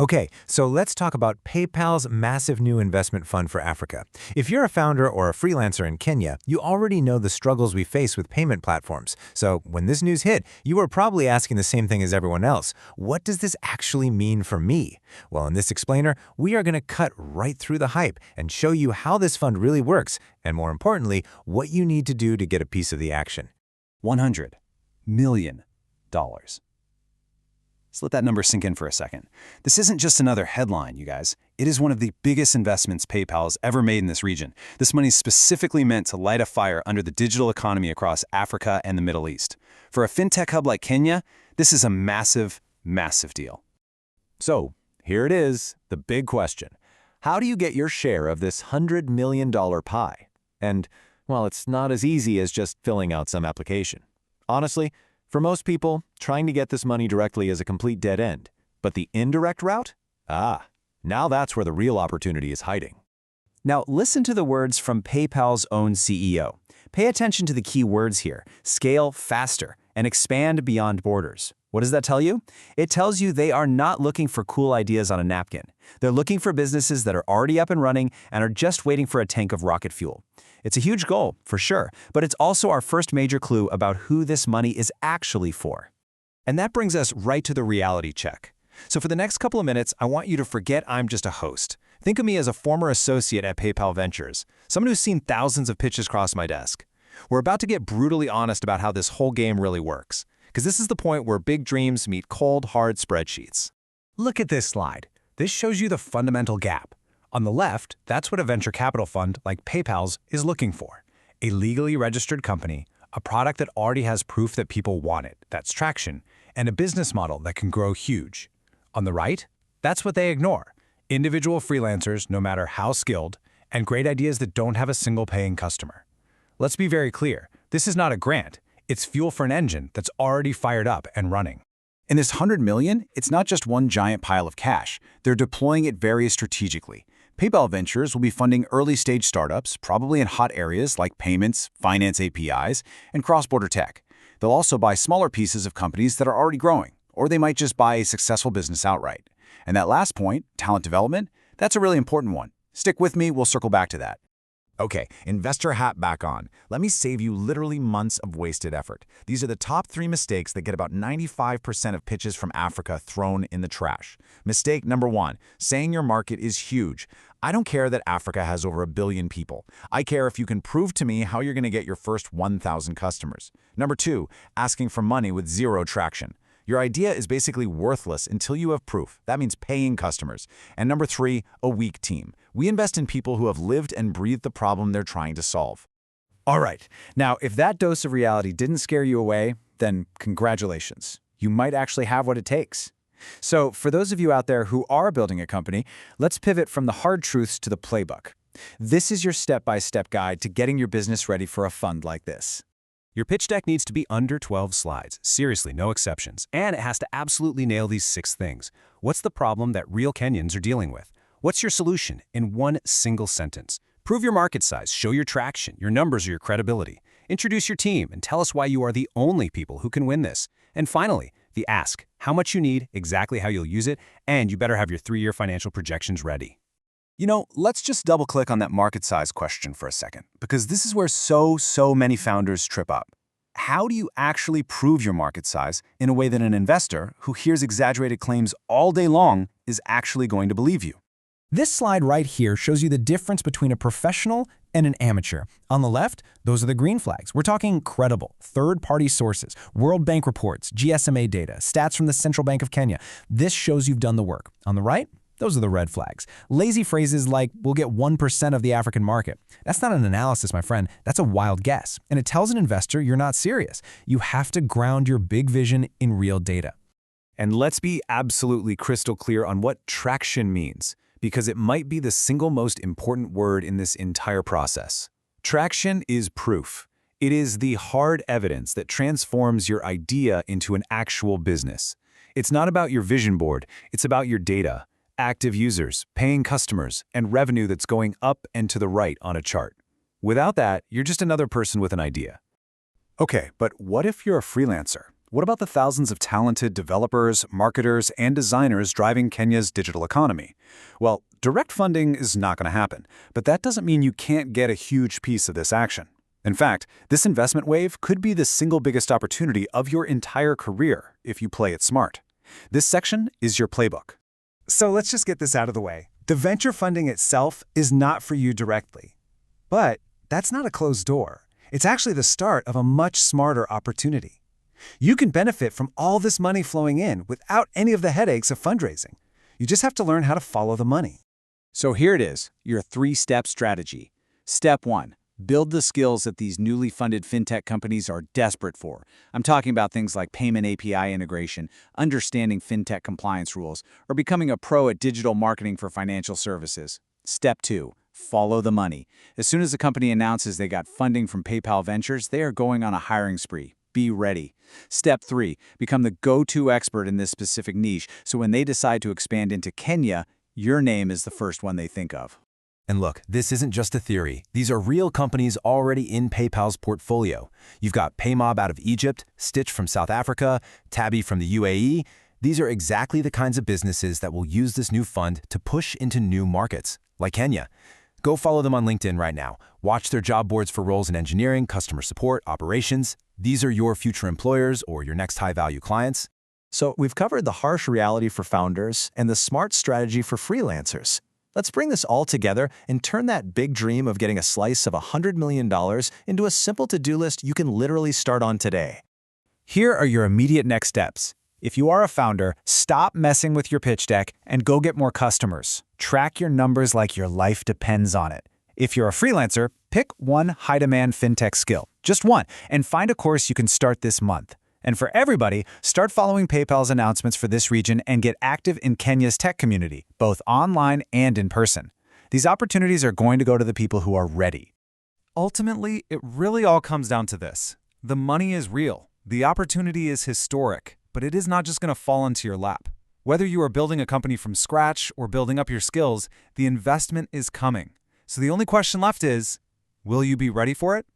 Okay, so let's talk about PayPal's massive new investment fund for Africa. If you're a founder or a freelancer in Kenya, you already know the struggles we face with payment platforms. So when this news hit, you were probably asking the same thing as everyone else. What does this actually mean for me? Well, in this explainer, we are going to cut right through the hype and show you how this fund really works, and more importantly, what you need to do to get a piece of the action. $100 million. So let that number sink in for a second. This isn't just another headline, you guys. It is one of the biggest investments PayPal has ever made in this region. This money is specifically meant to light a fire under the digital economy across Africa and the Middle East. For a fintech hub like Kenya, this is a massive, massive deal. So here it is, the big question. How do you get your share of this $100 million pie? And, well, it's not as easy as just filling out some application. Honestly, for most people, trying to get this money directly is a complete dead end. But the indirect route? Now that's where the real opportunity is hiding. Now, listen to the words from PayPal's own CEO. Pay attention to the key words here: scale faster and expand beyond borders. What does that tell you? It tells you they are not looking for cool ideas on a napkin. They're looking for businesses that are already up and running and are just waiting for a tank of rocket fuel. It's a huge goal, for sure, but it's also our first major clue about who this money is actually for. And that brings us right to the reality check. So for the next couple of minutes, I want you to forget I'm just a host. Think of me as a former associate at PayPal Ventures, someone who's seen thousands of pitches cross my desk. We're about to get brutally honest about how this whole game really works, because this is the point where big dreams meet cold, hard spreadsheets. Look at this slide. This shows you the fundamental gap. On the left, that's what a venture capital fund like PayPal's is looking for: a legally registered company, a product that already has proof that people want it, that's traction, and a business model that can grow huge. On the right, that's what they ignore: individual freelancers, no matter how skilled, and great ideas that don't have a single paying customer. Let's be very clear, this is not a grant. It's fuel for an engine that's already fired up and running. In this $100 million, it's not just one giant pile of cash. They're deploying it very strategically. PayPal Ventures will be funding early-stage startups, probably in hot areas like payments, finance APIs, and cross-border tech. They'll also buy smaller pieces of companies that are already growing, or they might just buy a successful business outright. And that last point, talent development, that's a really important one. Stick with me, we'll circle back to that. Okay, investor hat back on. Let me save you literally months of wasted effort. These are the top 3 mistakes that get about 95% of pitches from Africa thrown in the trash. Mistake number 1, saying your market is huge. I don't care that Africa has over 1 billion people. I care if you can prove to me how you're going to get your first 1,000 customers. Number 2, asking for money with zero traction. Your idea is basically worthless until you have proof. That means paying customers. And number 3, a weak team. We invest in people who have lived and breathed the problem they're trying to solve. All right, now if that dose of reality didn't scare you away, then congratulations. You might actually have what it takes. So for those of you out there who are building a company, let's pivot from the hard truths to the playbook. This is your step-by-step guide to getting your business ready for a fund like this. Your pitch deck needs to be under 12 slides, seriously, no exceptions. And it has to absolutely nail these 6 things. What's the problem that real Kenyans are dealing with? What's your solution in one single sentence? Prove your market size, show your traction, your numbers, or your credibility. Introduce your team and tell us why you are the only people who can win this. And finally, the ask: how much you need, exactly how you'll use it, and you better have your 3-year financial projections ready. You know, let's just double-click on that market size question for a second, because this is where so many founders trip up. How do you actually prove your market size in a way that an investor who hears exaggerated claims all day long is actually going to believe you? This slide right here shows you the difference between a professional and an amateur. On the left, those are the green flags. We're talking credible, third-party sources, World Bank reports, GSMA data, stats from the Central Bank of Kenya. This shows you've done the work. On the right, those are the red flags. Lazy phrases like, we'll get 1% of the African market. That's not an analysis, my friend. That's a wild guess. And it tells an investor you're not serious. You have to ground your big vision in real data. And let's be absolutely crystal clear on what traction means, because it might be the single most important word in this entire process. Traction is proof. It is the hard evidence that transforms your idea into an actual business. It's not about your vision board, it's about your data, active users, paying customers, and revenue that's going up and to the right on a chart. Without that, you're just another person with an idea. Okay, but what if you're a freelancer? What about the thousands of talented developers, marketers, and designers driving Kenya's digital economy? Well, direct funding is not going to happen, but that doesn't mean you can't get a huge piece of this action. In fact, this investment wave could be the single biggest opportunity of your entire career if you play it smart. This section is your playbook. So let's just get this out of the way. The venture funding itself is not for you directly. But that's not a closed door. It's actually the start of a much smarter opportunity. You can benefit from all this money flowing in without any of the headaches of fundraising. You just have to learn how to follow the money. So here it is, your 3-step strategy. Step 1. Build the skills that these newly funded fintech companies are desperate for. I'm talking about things like payment API integration, understanding fintech compliance rules, or becoming a pro at digital marketing for financial services. Step 2. Follow the money. As soon as the company announces they got funding from PayPal Ventures, they are going on a hiring spree. Be ready. Step 3. Become the go-to expert in this specific niche, so when they decide to expand into Kenya, your name is the first one they think of. And look, this isn't just a theory. These are real companies already in PayPal's portfolio. You've got Paymob out of Egypt, Stitch from South Africa, Tabby from the UAE. These are exactly the kinds of businesses that will use this new fund to push into new markets, like Kenya. Go follow them on LinkedIn right now. Watch their job boards for roles in engineering, customer support, operations. These are your future employers or your next high-value clients. So we've covered the harsh reality for founders and the smart strategy for freelancers. Let's bring this all together and turn that big dream of getting a slice of $100 million into a simple to-do list you can literally start on today. Here are your immediate next steps. If you are a founder, stop messing with your pitch deck and go get more customers. Track your numbers like your life depends on it. If you're a freelancer, pick one high-demand fintech skill, just one, and find a course you can start this month. And for everybody, start following PayPal's announcements for this region and get active in Kenya's tech community, both online and in person. These opportunities are going to go to the people who are ready. Ultimately, it really all comes down to this. The money is real. The opportunity is historic, but it is not just going to fall into your lap. Whether you are building a company from scratch or building up your skills, the investment is coming. So the only question left is, will you be ready for it?